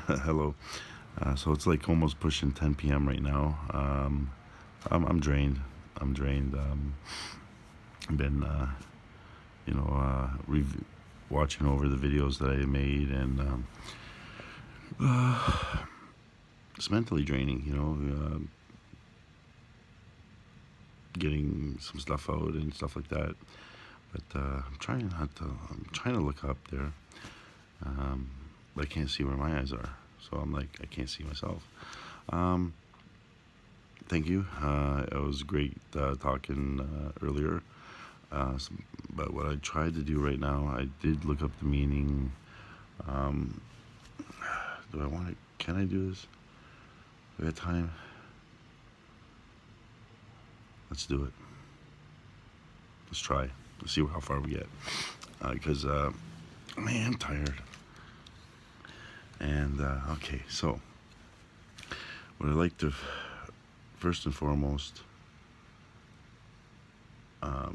Hello. So it's like almost pushing 10 p.m. right now. I'm drained. I'm drained. I've been, watching over the videos that I made, and it's mentally draining. Getting some stuff out and stuff like that. But I'm trying not to. I'm trying to look up there, but I can't see where my eyes are. So I'm like, I can't see myself. Um, Thank you. It was great talking earlier. S but what I tried to do right now, I did look up the meaning. Um, do I want to? Can I do this? We got time. Let's do it. Let's try. Let's see how far we get. Because man, I'm tired. And okay, so what I like to first and foremost, a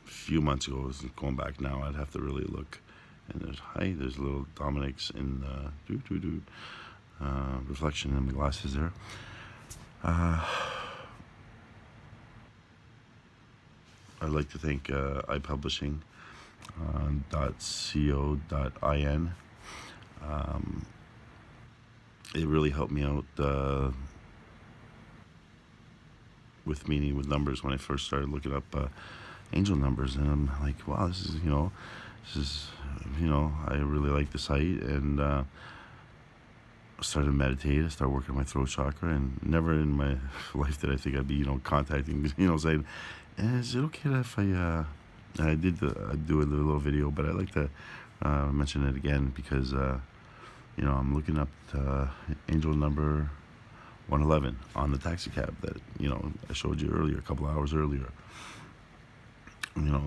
few months ago, going back now, I'd have to really look. And there's little Dominic's in reflection in the glasses there. Uh, I'd like to thank iPublishing .co.in. Um, it really helped me out with meaning with numbers when I first started looking up angel numbers, and I'm like, wow, this is, I really like the site, and started to meditate. I started working my throat chakra, and never in my life did I think I'd be, contacting, saying, is it okay if I do a little video, but I'd like to mention it again because, I'm looking up angel number 111 on the taxi cab that, I showed you earlier, a couple hours earlier.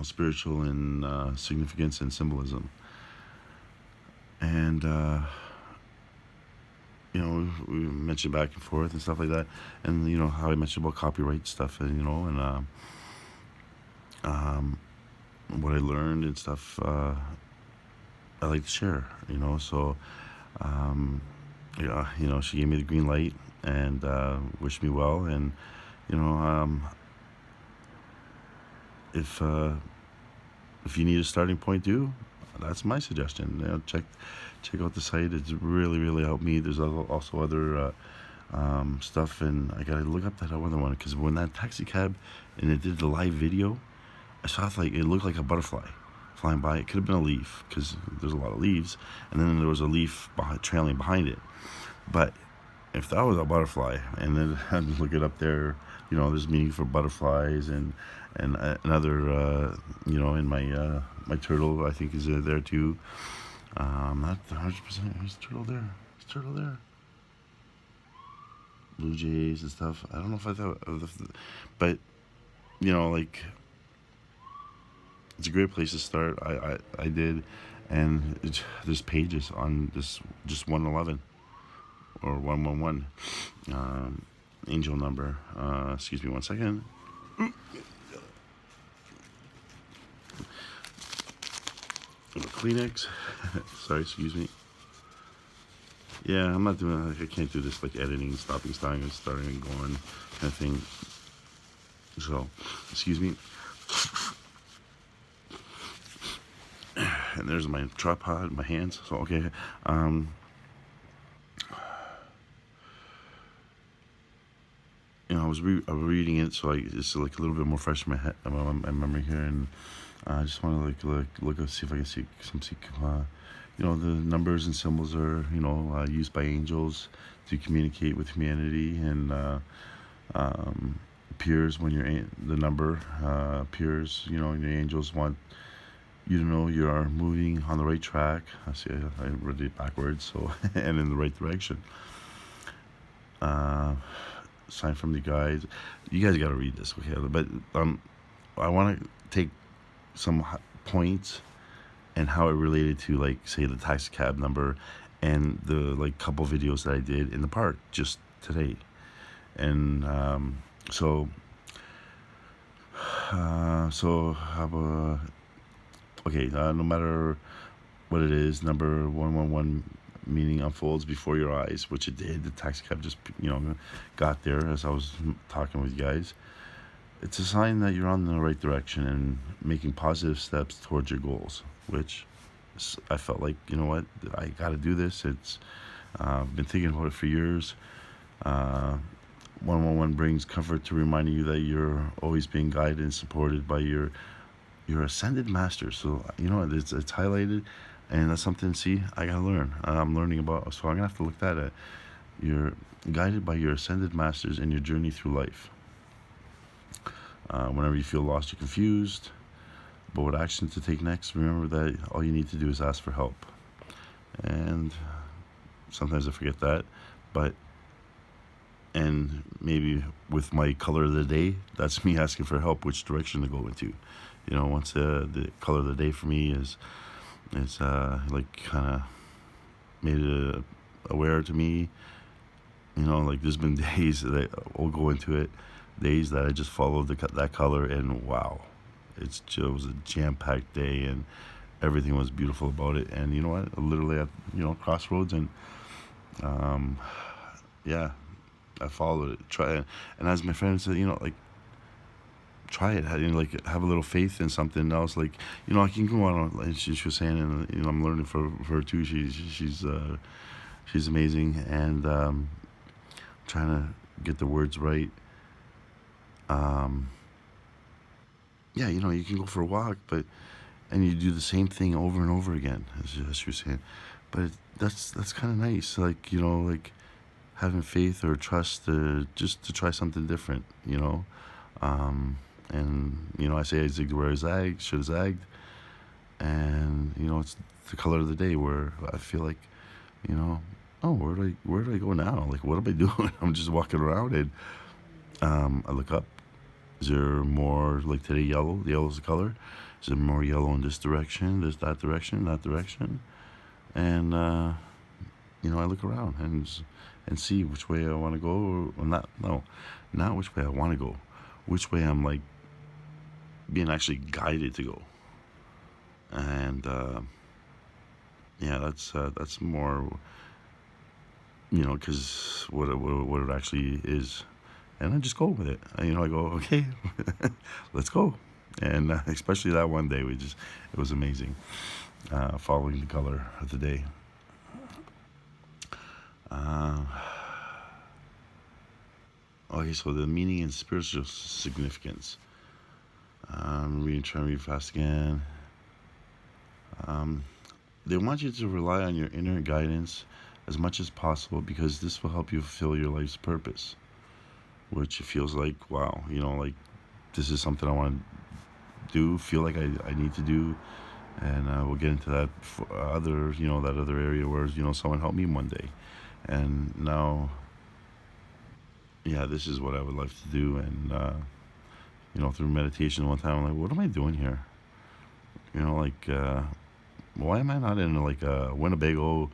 Spiritual and significance and symbolism. And, we mentioned back and forth and stuff like that. And, how I mentioned about copyright stuff, and, and what I learned and stuff, I like to share, So, she gave me the green light and wished me well. And, you know, um, if you need a starting point too, that's my suggestion. Check out the site. It's really really helped me. There's also other stuff, and I gotta look up that other one because when that taxi cab and it did the live video, I saw it looked like a butterfly flying by. It could have been a leaf because there's a lot of leaves, and then there was a leaf trailing behind it. But if that was a butterfly, and then I had to look it up there, there's meaning for butterflies and another, in my turtle, I think is there too. Not 100%. There's a turtle there. There's a turtle there. Blue jays and stuff. I don't know if I thought of but like it's a great place to start. I did, and there's pages on this just 111 or 111 angel number. Excuse me 1 second. Kleenex. Sorry, excuse me. Yeah, I'm not doing. I can't do this like editing, stopping, starting, and starting and going kind of thing. So, excuse me. And there's my tripod, my hands. So okay. I was reading it, so it's like a little bit more fresh in my head, my memory here, and I just want to look and see if I can see some the numbers and symbols are used by angels to communicate with humanity, and appears when the number appears. And the angels want you to know you are moving on the right track. I read it backwards, so and in the right direction. Sign from the guides. You guys got to read this, okay? But I want to take some points and how it related to, like, say, the taxi cab number and the like couple videos that I did in the park just today. And so how okay, no matter what it is, number 111 meaning unfolds before your eyes, which it did. The taxi cab just, got there as I was talking with you guys. It's a sign that you're on the right direction and making positive steps towards your goals, which I felt like, you know what, I got to do this. I've been thinking about it for years. Uh, 111 brings comfort to reminding you that you're always being guided and supported by your ascended master. So it's highlighted, and that's something. See, I gotta learn. I'm learning about. So I'm gonna have to look at it. You're guided by your ascended masters in your journey through life. Whenever you feel lost or confused about what action to take next, remember that all you need to do is ask for help. And sometimes I forget that, but and maybe with my color of the day, that's me asking for help, which direction to go into. Once the color of the day for me is like kind of made it aware to me. Like there's been days that I'll go into it, days that I just followed that color, and wow, it was a jam-packed day, and everything was beautiful about it. And you know what? Literally at crossroads, and yeah, I followed it. Try it, and as my friend said, like try it. Like have a little faith in something else. Like I can go on. Like she was saying, and I'm learning for her too. She's amazing, and trying to get the words right. Um, yeah, you can go for a walk, and you do the same thing over and over again, as she was saying. But that's kind of nice, like like having faith or trust to just to try something different, and I say I zigged where I zagged, should have zagged, and it's the color of the day where I feel like, oh, where do I go now? Like, what am I doing? I'm just walking around, and I look up. Is there more, like today, yellow? The yellow's the color. Is there more yellow in this direction? There's that direction, and I look around and see which way I want to go, or not. No, not which way I want to go. Which way I'm like being actually guided to go, and yeah, that's more, because what it actually is, and I just go with it. I go, okay, let's go, and especially that one day, it was amazing, following the color of the day. Uh, okay, so the meaning and spiritual significance. Trying to read fast again. Um, they want you to rely on your inner guidance as much as possible because this will help you fulfill your life's purpose. Which it feels like, wow, like this is something I want to do, feel like I need to do. And we'll get into that other, that other area where, someone helped me one day. And now, yeah, this is what I would like to do. And, through meditation one time, I'm like, what am I doing here? Like, why am I not in like Winnebago,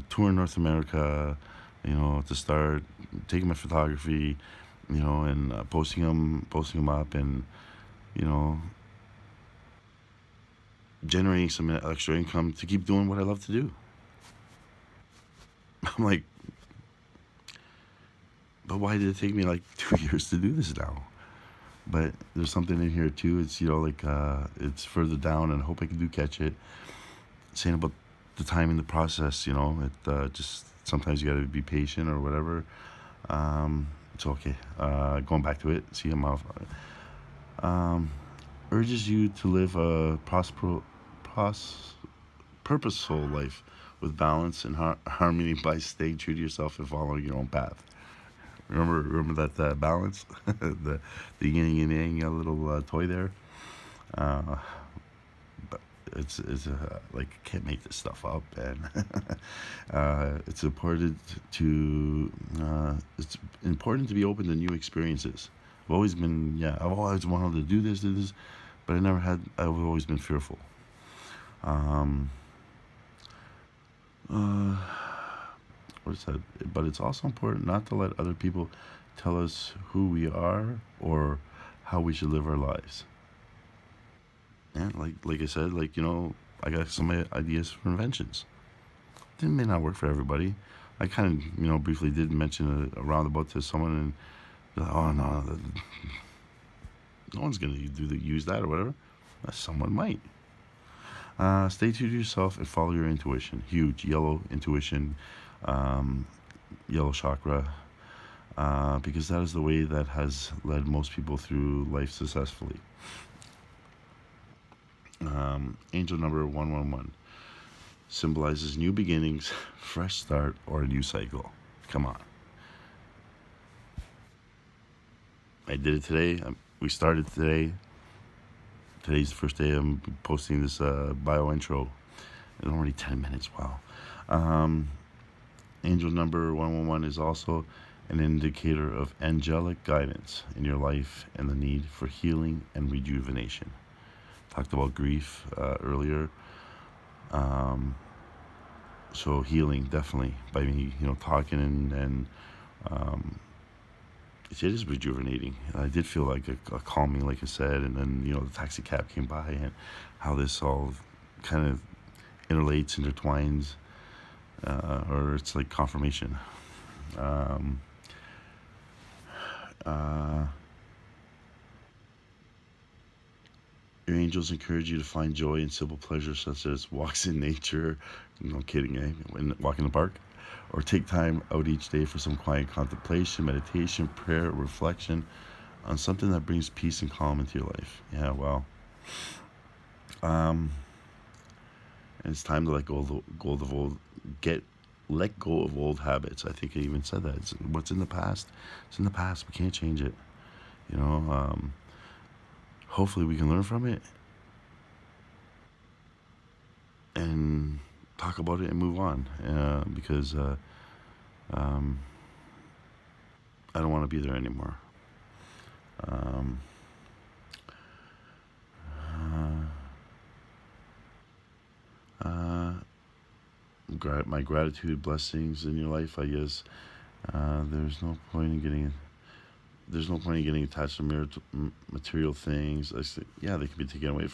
touring North America, to start taking my photography, and posting them up, and you know, generating some extra income to keep doing what I love to do. I'm like, but why did it take me like 2 years to do this now? But there's something in here too. It's like it's further down, and I hope I can catch it. Saying about the time in the process, it just sometimes you got to be patient or whatever. It's okay. Going back to it, see I'm off. Um, Urges you to live a purposeful life with balance and harmony by staying true to yourself and following your own path. Remember that balance, the yin and yang, a little toy there. Uh, but it's like I can't make this stuff up, and it's important to be open to new experiences. I've always wanted to do this, but I've always been fearful. Um, uh, what is that? But it's also important not to let other people tell us who we are or how we should live our lives. And like I said, I got some ideas for inventions. It may not work for everybody. I kind of, briefly did mention a roundabout to someone, and they're like, oh no, no one's gonna use that or whatever. Someone might. Stay true to yourself and follow your intuition. Huge yellow intuition, um, yellow chakra, because that is the way that has led most people through life successfully. Angel number 111 symbolizes new beginnings, fresh start, or a new cycle. Come on. I did it today. We started today. Today's the first day I'm posting this bio intro. It's already 10 minutes. Wow. Um, Angel number 111 is also an indicator of angelic guidance in your life and the need for healing and rejuvenation. Talked about grief earlier. So healing, definitely, by me, talking and it is rejuvenating. I did feel like a calming, like I said, and then the taxi cab came by, and how this all kind of interlates, intertwines, or it's like confirmation. Um, uh, your angels encourage you to find joy in simple pleasures such as walks in nature. No kidding, eh? When walk in the park, or take time out each day for some quiet contemplation, meditation, prayer, reflection on something that brings peace and calm into your life. Yeah, well, and it's time to let go of old habits. I think I even said that. What's in the past, it's in the past. We can't change it. You know, hopefully we can learn from it and talk about it and move on. Because um, I don't want to be there anymore. Um, uh, my gratitude, blessings in your life. I guess there's no point in getting attached to material things. Yeah, they can be taken away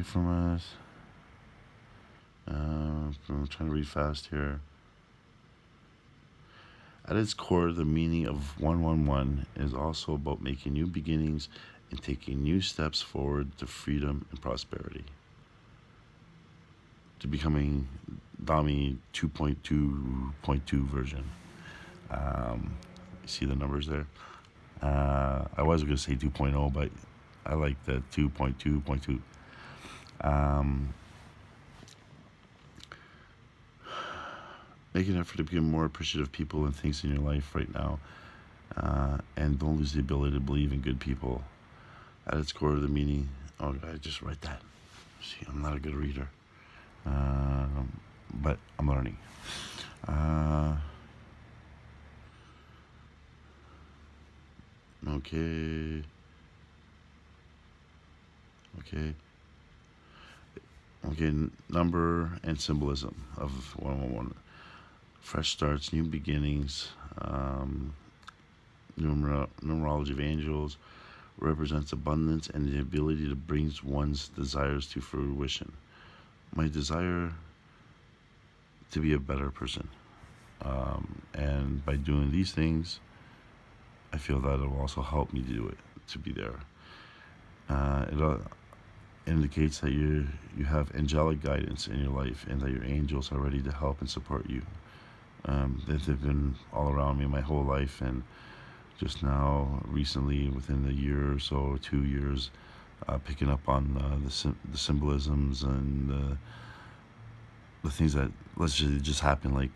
from us. I'm trying to read fast here. At its core, the meaning of 111 is also about making new beginnings and taking new steps forward to freedom and prosperity. To becoming Dami 2.2.2 version. You see the numbers there? I was going to say 2.0, but I like the 2.2.2. Make an effort to become more appreciative of people and things in your life right now. And don't lose the ability to believe in good people. At its core, the meaning. Oh, I just write that. See, I'm not a good reader. But I'm learning. Okay. Number and symbolism of 111. Fresh starts, new beginnings. Numerology of angels represents abundance and the ability to bring one's desires to fruition. My desire to be a better person. And by doing these things, I feel that it will also help me do it, to be there. It indicates that you have angelic guidance in your life and that your angels are ready to help and support you. They've been all around me my whole life, and just now, recently, within the year or so, 2 years, picking up on the symbolisms and the things that literally just happened, like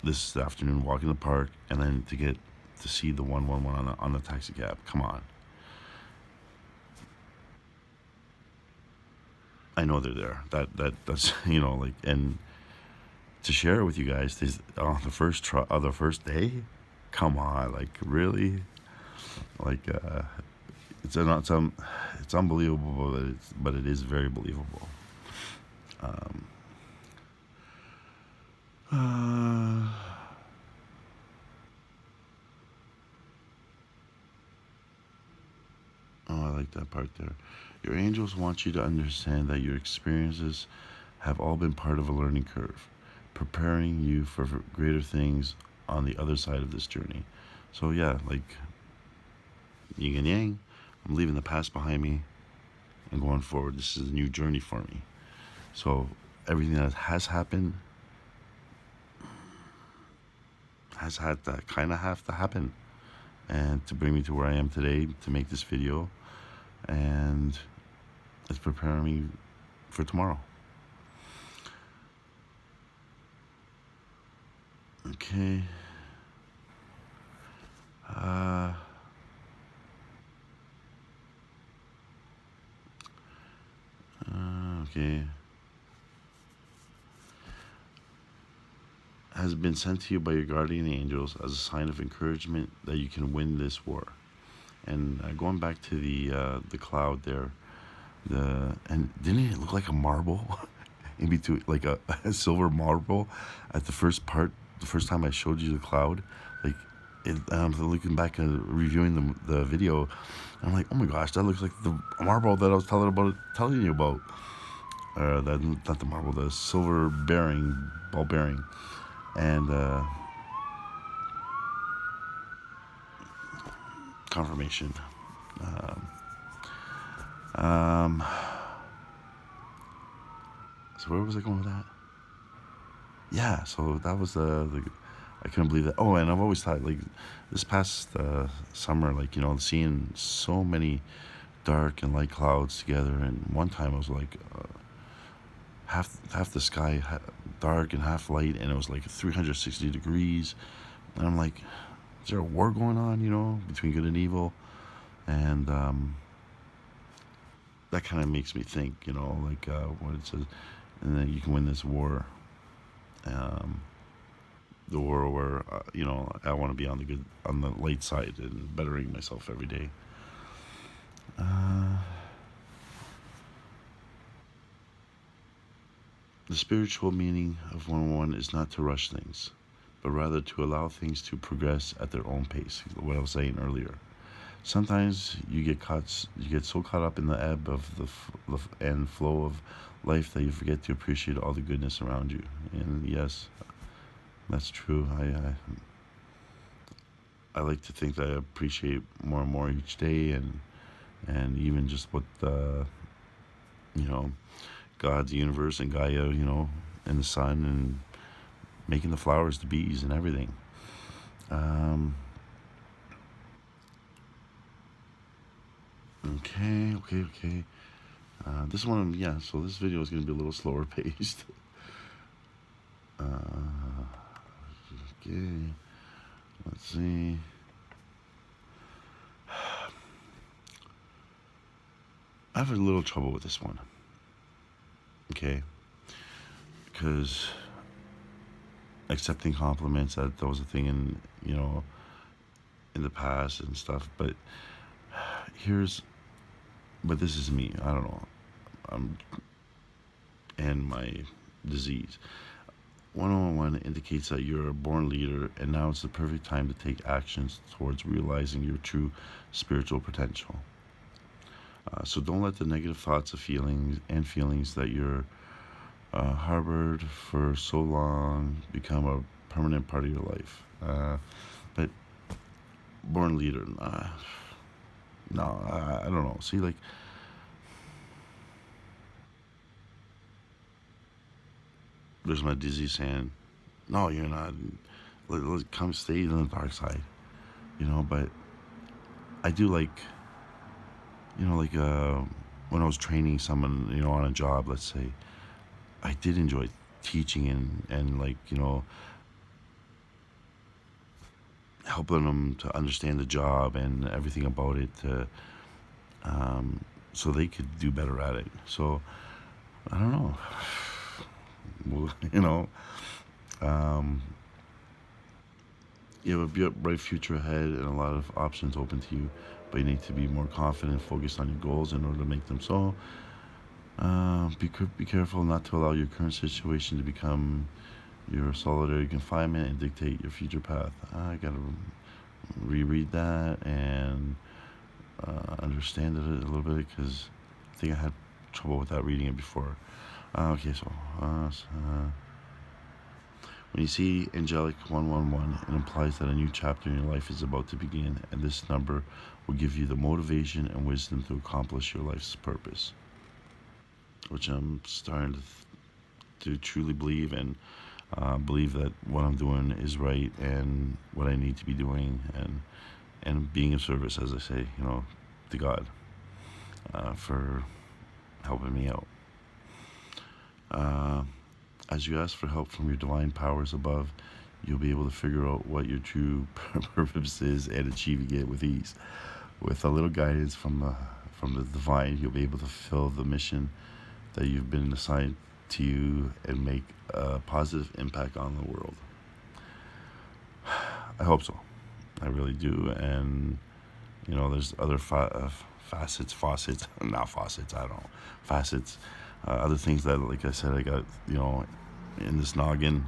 this afternoon, walking the park, and then to get to see the 111 on the taxi cab. Come on. I know they're there. That's and to share it with you guys. The first day. Come on, like really, like it's unbelievable, but it is very believable. Uh, Oh, I like that part there. Your angels want you to understand that your experiences have all been part of a learning curve, preparing you for greater things on the other side of this journey. So yeah, like yin and yang, I'm leaving the past behind me and going forward. This is a new journey for me. So everything that has happened has had to kind of have to happen, and to bring me to where I am today, to make this video, and it's preparing me for tomorrow. Okay. Uh, okay. Has been sent to you by your guardian angels as a sign of encouragement that you can win this war. And going back to the cloud there, and didn't it look like a marble in between, like a silver marble at the first part, the first time I showed you the cloud, like I'm looking back and reviewing the video, I'm like, oh my gosh, that looks like the marble that I was telling you about. That, not the marble, the silver ball bearing, and confirmation. Um, so where was I going with that? Yeah, so that was the I couldn't believe that. Oh, and I've always thought, like, this past summer, like, seeing so many dark and light clouds together, and one time I was like, half the sky dark and half light, and it was like 360 degrees, and I'm like, is there a war going on, between good and evil? And that kind of makes me think, like what it says, and then you can win this war. The war where I want to be on the light side and bettering myself every day. The spiritual meaning of 101 is not to rush things, but rather to allow things to progress at their own pace. What I was saying earlier. Sometimes you get so caught up in the ebb of the and flow of life that you forget to appreciate all the goodness around you. And yes, that's true. I like to think that I appreciate more and more each day, and even just what God, the universe, and Gaia, and the sun, and making the flowers, the bees, and everything. Okay. This one, yeah. So this video is going to be a little slower paced. Okay. Let's see. I have a little trouble with this one. Okay. Because accepting compliments, that was a thing in the past and stuff. But this is me. I don't know. And my disease. 101 indicates that you're a born leader, and now it's the perfect time to take actions towards realizing your true spiritual potential. So don't let the negative thoughts of feelings that you're harbored for so long become a permanent part of your life. But born leader, no, I don't know. See, like, there's my disease saying, no, you're not. Let's come stay on the dark side, But I do like, when I was training someone, on a job, let's say, I did enjoy teaching and like, helping them to understand the job and everything about it, so they could do better at it. So I don't know. Well, you have a bright future ahead and a lot of options open to you, but you need to be more confident, focused on your goals in order to make them so. Be careful not to allow your current situation to become your solitary confinement and dictate your future path. I gotta reread that and understand it a little bit, because I think I had trouble with that reading it before. Okay, so when you see angelic 111, it implies that a new chapter in your life is about to begin, and this number will give you the motivation and wisdom to accomplish your life's purpose, which I'm starting to truly believe, and believe that what I'm doing is right and what I need to be doing, and being of service, as I say, to God, for helping me out. Uh, as you ask for help from your divine powers above, you'll be able to figure out what your true purpose is and achieving it with ease. With a little guidance from the divine, you'll be able to fulfill the mission that you've been assigned to you and make a positive impact on the world. I hope so. I really do. And there's other not faucets. I don't know, facets, other things that, like I said, I got in this noggin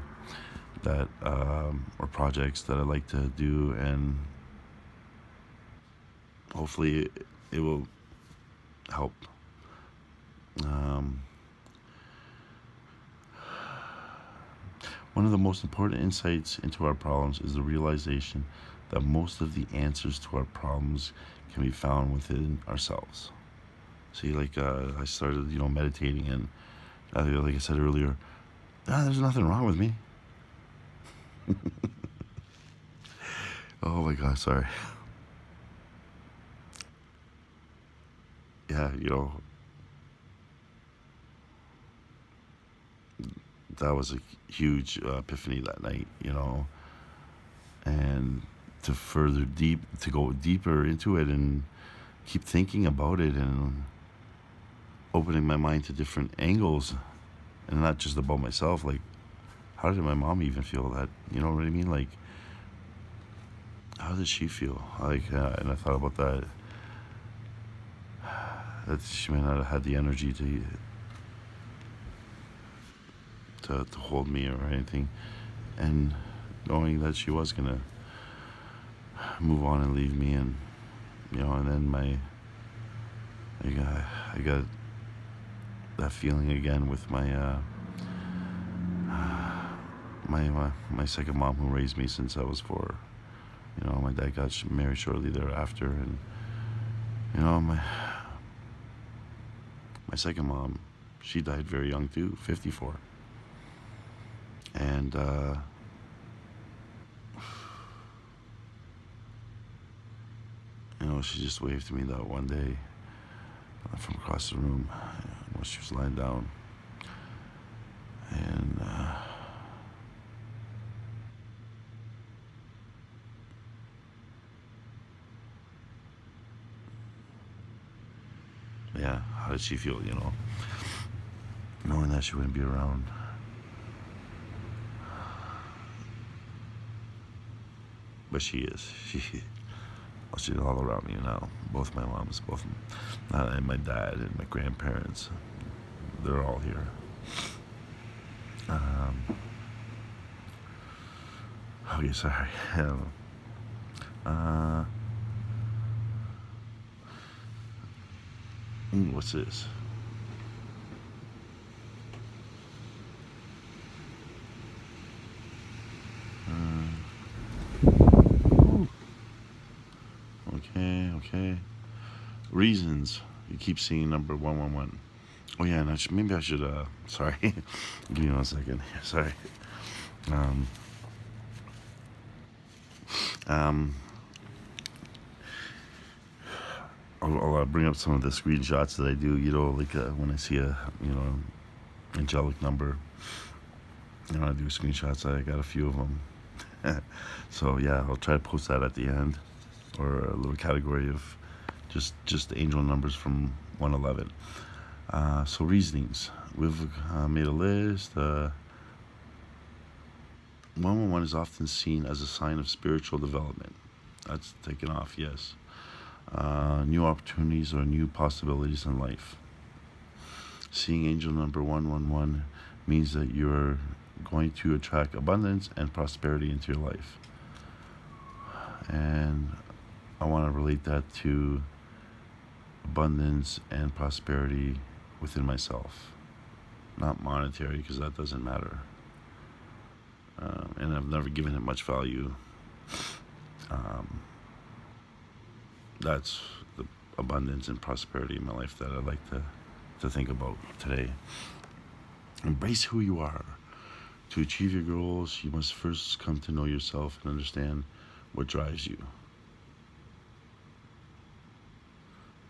that or projects that I like to do, and hopefully it will help. Um, One of the most important insights into our problems is the realization that most of the answers to our problems can be found within ourselves. See, like I started, meditating, and like I said earlier, there's nothing wrong with me. Oh my God, sorry. Yeah, that was a huge epiphany that night, and to go deeper into it and keep thinking about it and opening my mind to different angles, and not just about myself. Like, how did my mom even feel that? You know what I mean? Like, how did she feel? Like, and I thought about that. That she may not have had the energy to hold me or anything, and knowing that she was gonna move on and leave me, and and then I got that feeling again with my second mom, who raised me since I was 4. My dad got married shortly thereafter, and my second mom, she died very young too, 54, and she just waved to me that one day from across the room while she was lying down, and yeah, how did she feel? Knowing that she wouldn't be around. But she is. She's all around me now. Both my moms, and my dad and my grandparents, they're all here. Okay, sorry. Uh, what's this? Okay. Reasons. You keep seeing number 111. Oh yeah, and maybe I should. Sorry. Give me 1 second. Sorry. Um. Um. I'll bring up some of the screenshots that I do. Like when I see a angelic number, I do screenshots. I got a few of them. So yeah, I'll try to post that at the end, or a little category of just angel numbers from 111. So reasonings. We've made a list. 111 is often seen as a sign of spiritual development. That's taken off, yes. New opportunities or new possibilities in life. Seeing angel number 111 means that you're going to attract abundance and prosperity into your life. And I want to relate that to abundance and prosperity within myself. not monetary, because that doesn't matter. And I've never given it much value. Um, that's the abundance and prosperity in my life that I'd like to think about today. Embrace who you are. To achieve your goals, you must first come to know yourself and understand what drives you.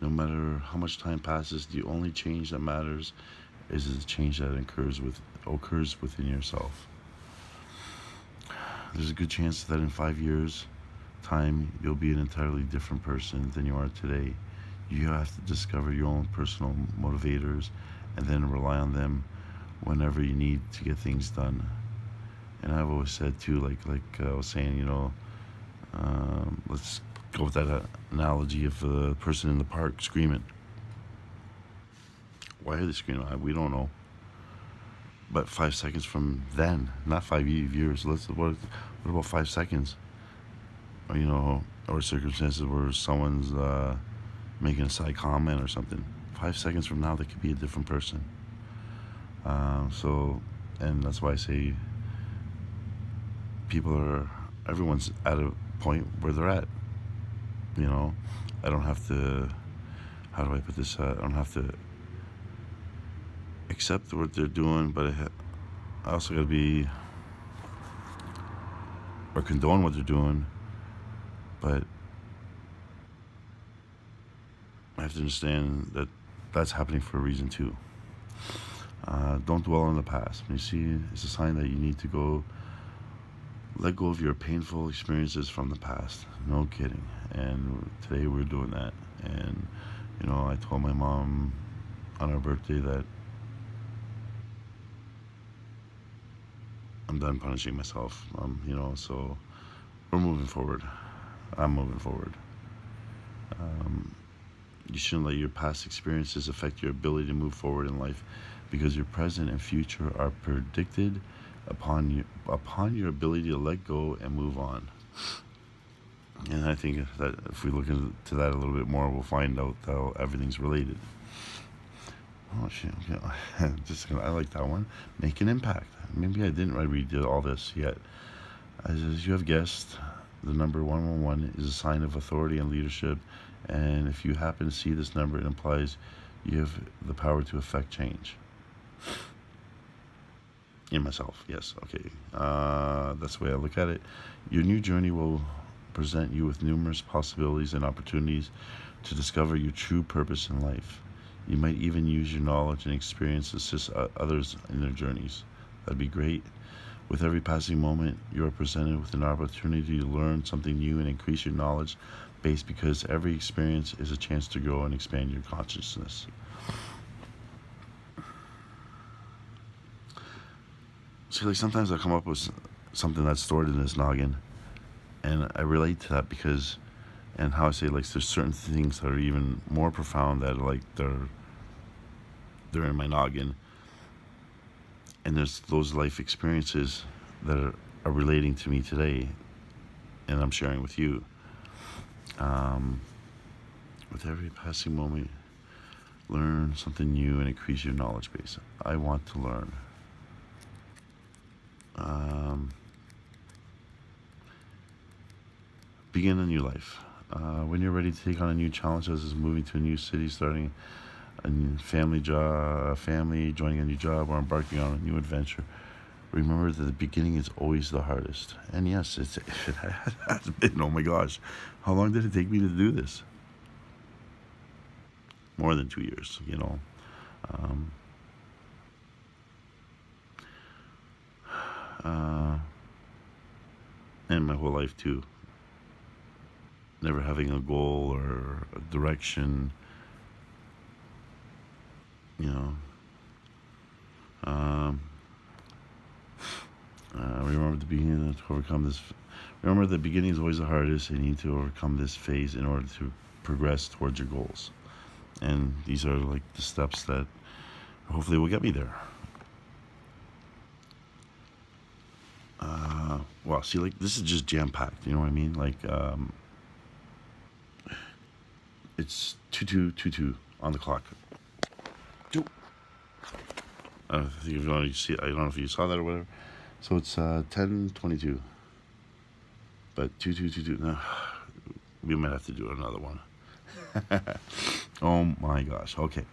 No matter how much time passes, the only change that matters is the change that occurs within yourself. There's a good chance that in 5 years' time, you'll be an entirely different person than you are today. You have to discover your own personal motivators and then rely on them whenever you need to get things done. And I've always said too, like I was saying, let's go with that analogy of the person in the park screaming. Why are they screaming? We don't know. But 5 seconds from then, not 5 years. What about 5 seconds? Or circumstances where someone's making a side comment or something. 5 seconds from now, they could be a different person. And that's why I say everyone's at a point where they're at. I don't have to, how do I put this? I don't have to accept what they're doing, but I also got to condone what they're doing, but I have to understand that that's happening for a reason too. Don't dwell on the past. When you see it's a sign that you need to let go of your painful experiences from the past. No kidding. And today we're doing that. And, I told my mom on our birthday that I'm done punishing myself. So we're moving forward. I'm moving forward. You shouldn't let your past experiences affect your ability to move forward in life, because your present and future are predicted upon your ability to let go and move on. And I think that if we look into that a little bit more, we'll find out how everything's related. Oh shit! Okay. I like that one. Make an impact. Maybe I didn't read all this yet. As you have guessed, the number 111 is a sign of authority and leadership, and if you happen to see this number, it implies you have the power to affect change. In myself, yes, okay. That's the way I look at it. Your new journey will present you with numerous possibilities and opportunities to discover your true purpose in life. You might even use your knowledge and experience to assist others in their journeys. That'd be great. With every passing moment, you are presented with an opportunity to learn something new and increase your knowledge base, because every experience is a chance to grow and expand your consciousness. See, sometimes I come up with something that's stored in this noggin, and I relate to that and how I say, there's certain things that are even more profound that they're in my noggin, and there's those life experiences that are relating to me today, and I'm sharing with you. With every passing moment, learn something new and increase your knowledge base. I want to learn. Begin a new life. When you're ready to take on a new challenge, such as moving to a new city, starting a new family, joining a new job, or embarking on a new adventure, remember that the beginning is always the hardest. And yes, it has been. Oh my gosh, how long did it take me to do this? More than 2 years, and my whole life too. Never having a goal or a direction, remember the beginning to overcome this. Remember, the beginning is always the hardest, and you need to overcome this phase in order to progress towards your goals. And these are the steps that hopefully will get me there. Well, see, this is just jam-packed, you know what I mean? It's 2:22 on the clock. I think if you see, I don't know if you saw that or whatever. So it's 10:22, but 2222. No, we might have to do another one. Oh my gosh. Okay.